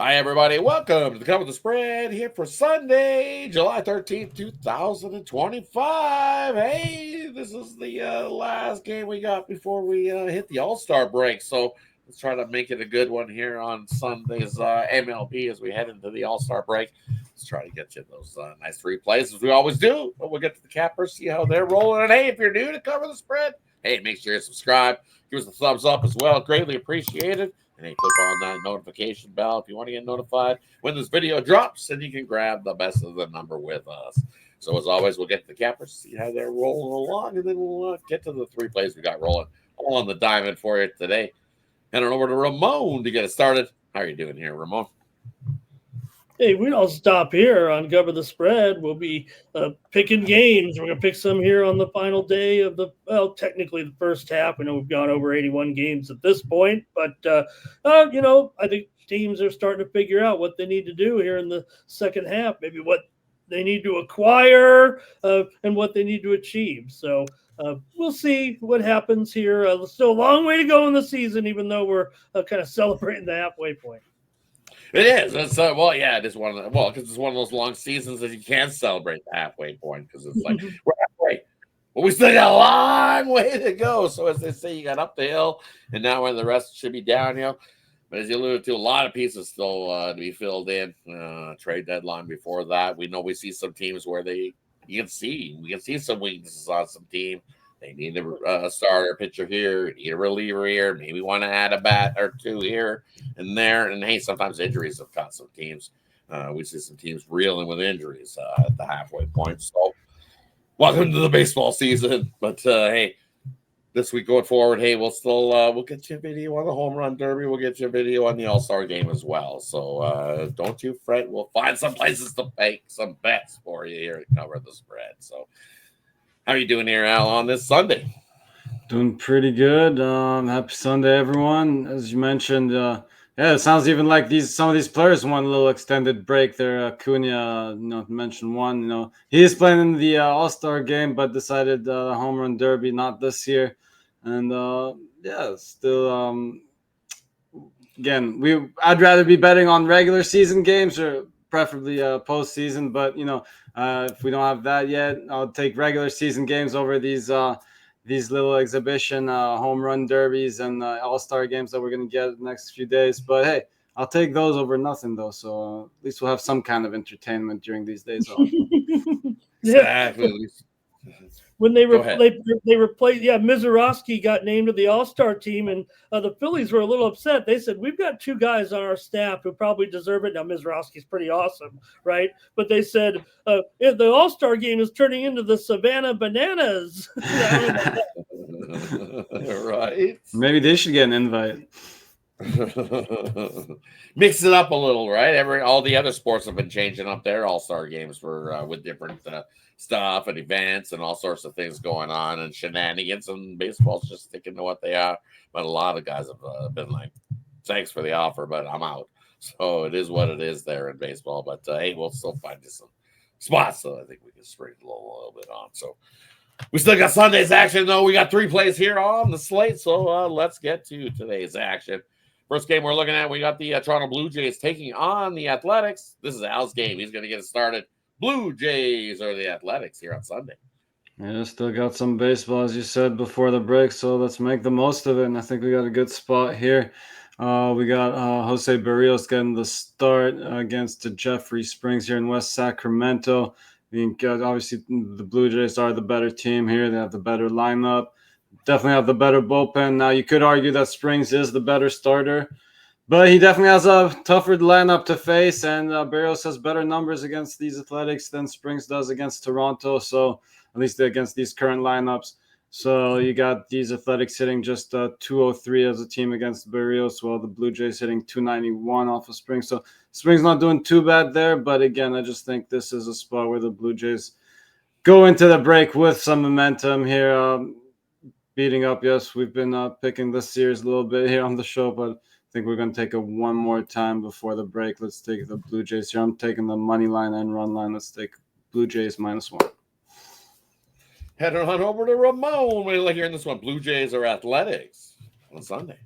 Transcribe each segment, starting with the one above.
Hi, everybody. Welcome to the Cover the Spread here for Sunday, July 13th, 2025. Hey, this is the last game we got before we hit the All-Star break. So let's try to make it a good one here on Sunday's MLB as we head into the All-Star break. Let's try to get you those nice three plays as we always do. But we'll get to the cappers, see how they're rolling. And hey, if you're new to Cover the Spread, hey, make sure you subscribe. Give us a thumbs up as well. Greatly appreciated. And hey, click on that notification bell if you want to get notified when this video drops, and you can grab the best of the number with us. So as always, we'll get to the cappers, see how they're rolling along, and then we'll get to the three plays we got rolling all on the diamond for you today. Head on over to Ramon to get it started. How are you doing here, Ramon? Hey, we don't stop here on Cover the Spread. We'll be picking games. We're going to pick some here on the final day of technically the first half. I know we've gone over 81 games at this point, but, I think teams are starting to figure out what they need to do here in the second half, maybe what they need to acquire and what they need to achieve. So we'll see what happens here. Still a long way to go in the season, even though we're kind of celebrating the halfway point. It is. It's it is one of the because it's one of those long seasons that you can celebrate the halfway point because it's like we're halfway, but we still got a long way to go. So as they say, you got up the hill, and now when the rest should be downhill. But as you alluded to, a lot of pieces still to be filled in. Trade deadline before that, we know we see some teams where we can see some weaknesses on some team. They need a starter pitcher here, need a reliever here, maybe want to add a bat or two here and there. And hey, sometimes injuries have caught some teams. We see some teams reeling with injuries at the halfway point. So, welcome to the baseball season. But hey, this week going forward, hey, we'll get you a video on the home run derby. We'll get you a video on the All-Star game as well. So don't you fret. We'll find some places to make some bets for you here to cover the spread. So. How are you doing here, Al, on this Sunday? Doing pretty good. Happy Sunday, everyone. As you mentioned, it sounds even like some of these players want a little extended break there. Acuna, mentioned one. He is playing in the All-Star game, but decided the home run derby not this year. And still, again, I'd rather be betting on regular season games or preferably postseason. But if we don't have that yet, I'll take regular season games over these little exhibition home run derbies and all-star games that we're going to get the next few days. But hey, I'll take those over nothing though. So at least we'll have some kind of entertainment during these days off. Exactly. When they replaced, Mizorowski got named to the All-Star team, and the Phillies were a little upset. They said, we've got two guys on our staff who probably deserve it. Now, Mizorowski's pretty awesome, right? But they said, if the All-Star game is turning into the Savannah Bananas. Right. Maybe they should get an invite. Mix it up a little, right? All the other sports have been changing up their all-star games for with different stuff and events and all sorts of things going on and shenanigans. And baseball's just sticking to what they are. But a lot of guys have been like, "Thanks for the offer, but I'm out." So it is what it is there in baseball. But hey, we'll still find you some spots. So I think we can spring a little bit on. So. We still got Sunday's action, though. We got three plays here on the slate, so let's get to today's action. First game we're looking at, we got the Toronto Blue Jays taking on the Athletics. This is Al's game. He's going to get it started. Blue Jays or the Athletics here on Sunday. Yeah, still got some baseball, as you said, before the break, so let's make the most of it, and I think we got a good spot here. We got Jose Barrios getting the start against Jeffrey Springs here in West Sacramento. I think obviously the Blue Jays are the better team here. They have the better lineup. Definitely have the better bullpen. Now, you could argue that Springs is the better starter, but he definitely has a tougher lineup to face, and Barrios has better numbers against these Athletics than Springs does against Toronto, so at least against these current lineups. So you got these Athletics hitting just 203 as a team against Barrios, while the Blue Jays hitting 291 off of Springs. So Springs not doing too bad there, but again, I just think this is a spot where the Blue Jays go into the break with some momentum here. Beating up, yes, we've been picking this series a little bit here on the show, but I think we're going to take it one more time before the break. Let's take the Blue Jays here. I'm taking the money line and run line. Let's take Blue Jays -1. Heading on over to Ramon. What do you like hearing this one? Blue Jays or Athletics on Sunday?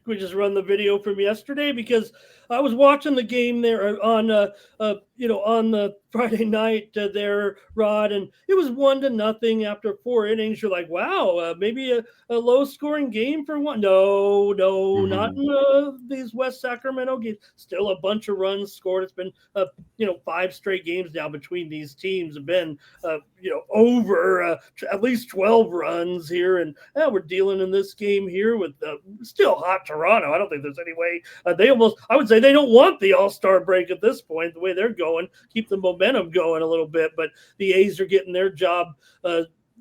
we just run the video from yesterday? Because I was watching the game there on on the Friday night there, Rod, and it was 1-0 after 4 innings. You're like, wow, maybe a low scoring game for one. No, not in these West Sacramento games. Still a bunch of runs scored. It's been 5 straight games now between these teams have been over at least 12 runs here, and we're dealing in this game here with still hot Toronto. I don't think there's any way I would say they don't want the All-Star break at this point. The way they're going, keep the momentum going a little bit, but the A's are getting their job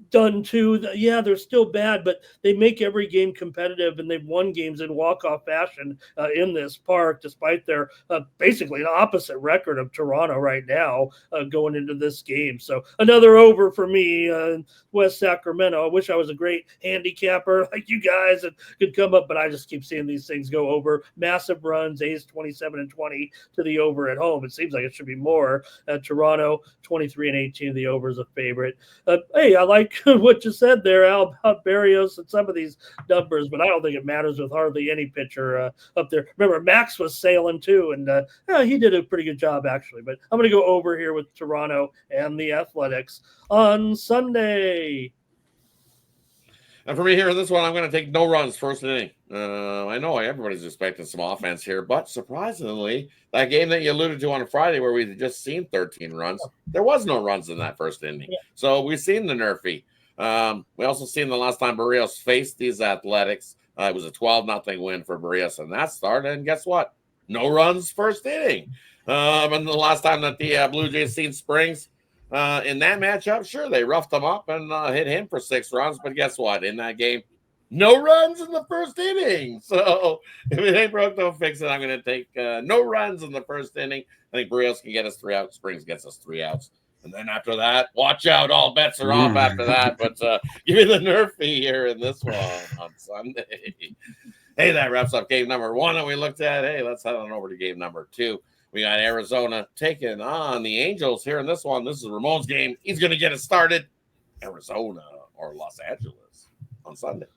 done too. Yeah, they're still bad, but they make every game competitive, and they've won games in walk-off fashion in this park, despite their basically the opposite record of Toronto right now going into this game. So another over for me, West Sacramento. I wish I was a great handicapper like you guys and could come up, but I just keep seeing these things go over. Massive runs, A's 27-20 to the over at home. It seems like it should be more. Toronto 23-18, the over is a favorite. Hey, I like what you said there, Al, about Berrios and some of these numbers, but I don't think it matters with hardly any pitcher up there. Remember, Max was sailing too, and he did a pretty good job, actually. But I'm going to go over here with Toronto and the Athletics on Sunday. And for me here in this one, I'm going to take no runs first inning. I know everybody's expecting some offense here, but surprisingly, that game that you alluded to on Friday where we just seen 13 runs, there was no runs in that first inning. Yeah. So we've seen the nerfy. We also seen the last time Berrios faced these Athletics. It was a 12-0 win for Berrios in that start. And guess what? No runs first inning. And the last time that the Blue Jays seen Springs, in that matchup, sure, they roughed him up and hit him for 6 runs. But guess what? In that game, no runs in the first inning. So if it ain't broke, don't fix it. I'm going to take no runs in the first inning. I think Berrios can get us 3 outs. Springs gets us 3 outs. And then after that, watch out. All bets are off after that. But give me the nerfy here in this one on Sunday. Hey, that wraps up game number 1 that we looked at. Hey, let's head on over to game number 2. We got Arizona taking on the Angels here in this one. This is Ramon's game. He's going to get it started. Arizona or Los Angeles on Sunday.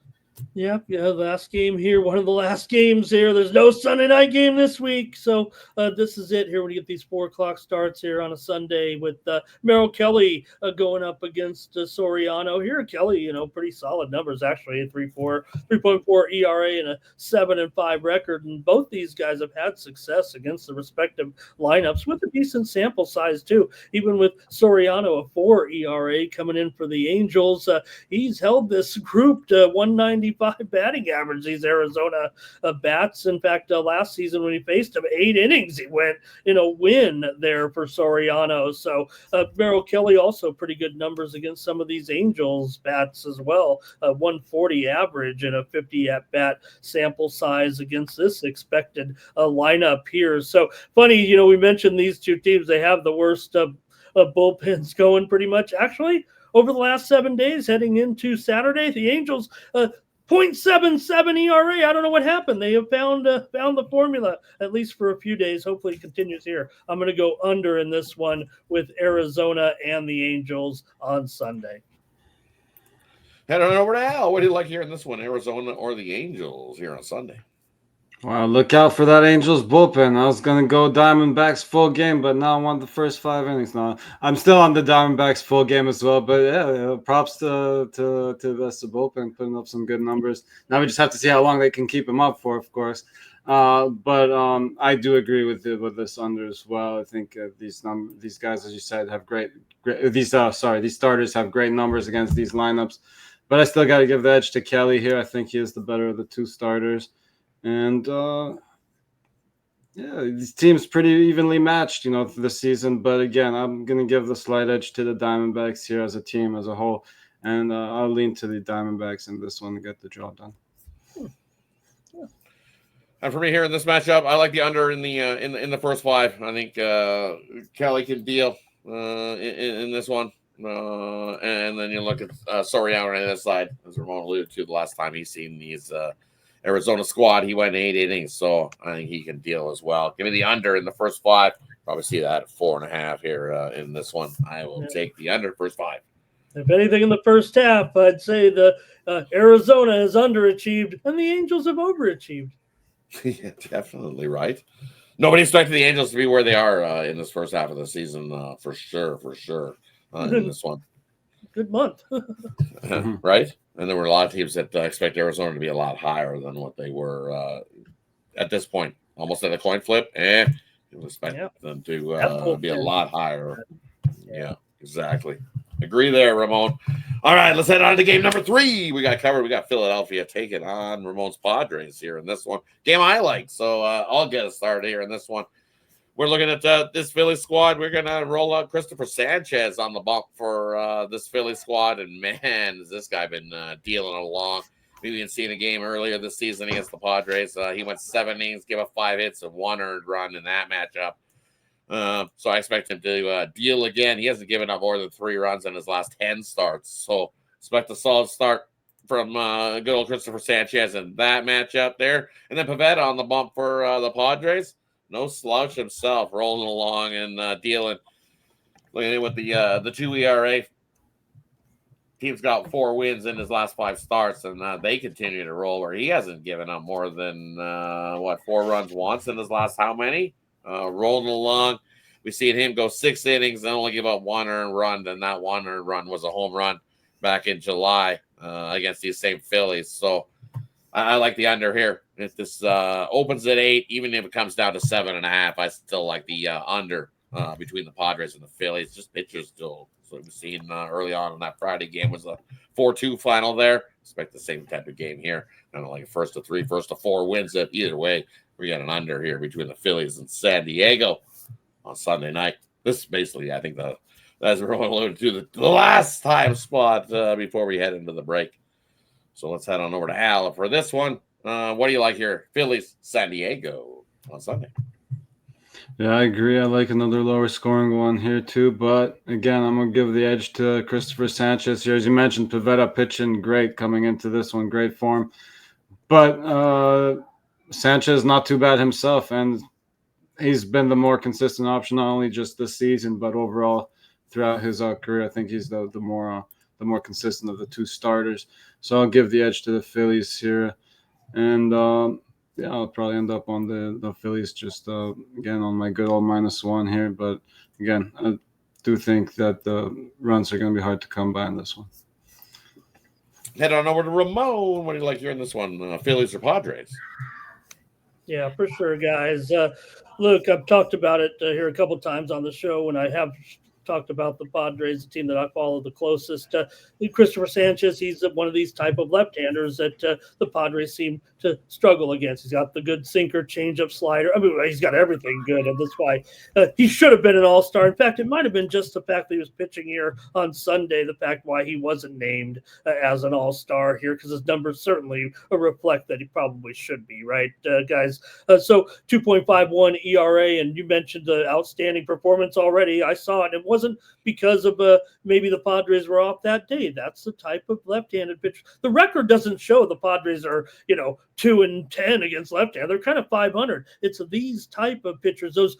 Yeah, last game here, one of the last games here. There's no Sunday night game this week, so this is it here when you get these 4 o'clock starts here on a Sunday with Merrill Kelly going up against Soriano. Here, Kelly, pretty solid numbers actually, a 3.4 ERA and a 7-5 record, and both these guys have had success against the respective lineups with a decent sample size too. Even with Soriano, a 4 ERA coming in for the Angels, he's held this group to 195 batting average, these Arizona bats. In fact, last season when he faced him, 8 innings, he went in a win there for Soriano. So Merrill Kelly also pretty good numbers against some of these Angels bats as well. 140 average and a 50 at-bat sample size against this expected lineup here. So funny, we mentioned these two teams, they have the worst bullpens going pretty much. Actually, over the last 7 days heading into Saturday, the Angels 0.77 ERA. I don't know what happened. They have found the formula, at least for a few days. Hopefully it continues here. I'm going to go under in this one with Arizona and the Angels on Sunday. Head on over to Al. What do you like here in this one, Arizona or the Angels here on Sunday? Wow, look out for that Angels bullpen. I was going to go Diamondbacks full game, but now I want the first 5 innings. Now I'm still on the Diamondbacks full game as well, but yeah, props to the bullpen putting up some good numbers. Now we just have to see how long they can keep them up for, of course. But I do agree with this under as well. I think these guys, as you said, have these starters have great numbers against these lineups. But I still got to give the edge to Kelly here. I think he is the better of the 2 starters. And, this team's pretty evenly matched, this season. But, again, I'm going to give the slight edge to the Diamondbacks here as a team as a whole. And I'll lean to the Diamondbacks in this one to get the job done. And for me here in this matchup, I like the under in the first 5. I think Kelly can deal in this one. And then you look at Soriano on the other side, as Ramon alluded to the last time he's seen these Arizona squad. He went 8 innings, so I think he can deal as well. Give me the under in the first 5. Probably see that at 4.5 here in this one. I will take the under first 5. If anything in the first half, I'd say the Arizona has underachieved and the Angels have overachieved. Yeah, definitely right. Nobody expected the Angels to be where they are in this first half of the season, for sure. In this one, Good month. right? And there were a lot of teams that expect Arizona to be a lot higher than what they were at this point. Almost at a coin flip, you expect them to be a lot higher. Yeah, exactly. Agree there, Ramon. All right, let's head on to game number 3. We got covered. We got Philadelphia taking on Ramon's Padres here in this one. Game I like, so I'll get us started here in this one. We're looking at this Philly squad. We're going to roll out Christopher Sanchez on the bump for this Philly squad. And, man, has this guy been dealing along. We've been seeing a game earlier this season against the Padres. He went 7 innings, gave up 5 hits and 1 earned run in that matchup. So I expect him to deal again. He hasn't given up more than 3 runs in his last 10 starts. So expect a solid start from good old Christopher Sanchez in that matchup there. And then Pivetta on the bump for the Padres. No slouch himself, rolling along and dealing. Looking at with the 2 ERA. Team's got 4 wins in his last 5 starts, and they continue to roll where he hasn't given up more than, 4 runs once in his last how many? Rolling along. We seen him go 6 innings and only give up 1 earned run, and that 1 earned run was a home run back in July against these same Phillies. So I like the under here. If this opens at 8, even if it comes down to 7.5, I still like the under between the Padres and the Phillies. Just pitchers still. So we've seen early on in that Friday game was a 4-2 final there. Expect the same type of game here. Kind of like a 1-3, 1-4 wins it. Either way, we got an under here between the Phillies and San Diego on Sunday night. This is basically, I think, as we're alluded to, the last time spot before we head into the break. So let's head on over to Al for this one. What do you like here? Phillies, San Diego on Sunday. Yeah, I agree. I like another lower scoring one here too. But again, I'm going to give the edge to Christopher Sanchez here. As you mentioned, Pivetta pitching great coming into this one. Great form. But Sanchez not too bad himself. And he's been the more consistent option, not only just this season, but overall throughout his career. I think he's the more consistent of the 2 starters. So I'll give the edge to the Phillies here. And I'll probably end up on the Phillies just again on my good old -1 here. But again, I do think that the runs are going to be hard to come by in this one. Head on over to Ramon. What do you like here in this one? Phillies or Padres? Yeah, for sure, guys. Look, I've talked about it here a couple times on the show, and I have talked about the Padres, the team that I follow the closest. Christopher Sanchez, he's one of these type of left-handers that the Padres seem to struggle against. He's got the good sinker, changeup, slider. I mean, he's got everything good, and that's why he should have been an all-star. In fact, it might have been just the fact that he was pitching here on Sunday, the fact why he wasn't named as an all-star here, because his numbers certainly reflect that he probably should be, right, guys? So 2.51 ERA, and you mentioned the outstanding performance already. I saw it. It wasn't because of maybe the Padres were off that day. That's the type of left-handed pitcher. The record doesn't show the Padres are, 2-10 against left-hand. They're kind of 500. It's these type of pitchers, those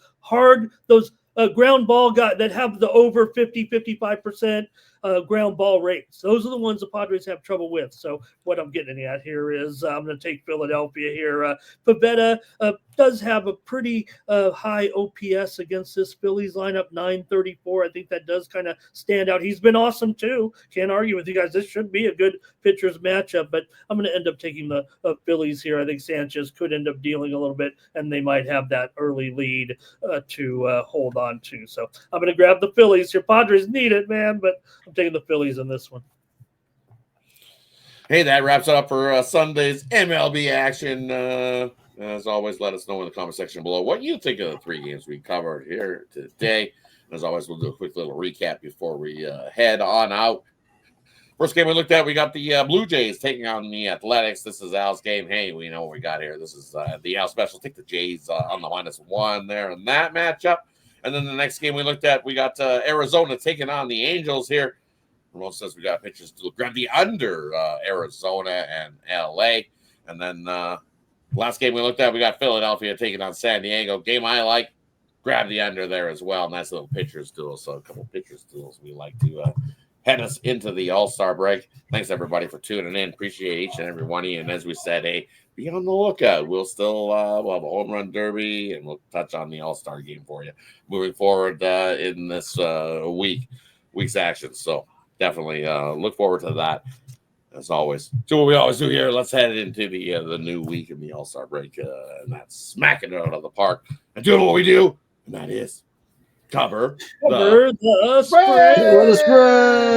ground ball guys that have the over 50-55% ground ball rates. Those are the ones the Padres have trouble with. So what I'm getting at here is I'm going to take Philadelphia here. Pivetta does have a pretty high OPS against this Phillies lineup, 934. I think that does kind of stand out. He's been awesome too. Can't argue with you guys. This should be a good pitchers matchup, but I'm going to end up taking the Phillies here. I think Sanchez could end up dealing a little bit, and they might have that early lead to hold on to. So I'm going to grab the Phillies. Your Padres need it, man, but I'm taking the Phillies in this one. Hey, that wraps it up for Sunday's MLB action. As always, let us know in the comment section below what you think of the 3 games we covered here today. As always, we'll do a quick little recap before we head on out. First game we looked at, we got the Blue Jays taking on the Athletics. This is Al's game. Hey, we know what we got here. This is the Al special. Take the Jays on the -1 there in that matchup. And then the next game we looked at, we got Arizona taking on the Angels here. Ramon says we got pitchers to grab the under Arizona and LA. And then last game we looked at, we got Philadelphia taking on San Diego. Game I like, grab the under there as well. Nice little pitchers duel. So a couple pitchers duels we like to head us into the All-Star break. Thanks everybody for tuning in. Appreciate each and every one of you. And as we said, hey, be on the lookout. We'll still we'll have a home run derby, and we'll touch on the All-Star game for you moving forward in this week's action. So definitely look forward to that. As always, so what we always do here, let's head into the new week in the All-Star break, and that's smacking it out of the park and doing what we do, and that is cover the spread. Cover the spread.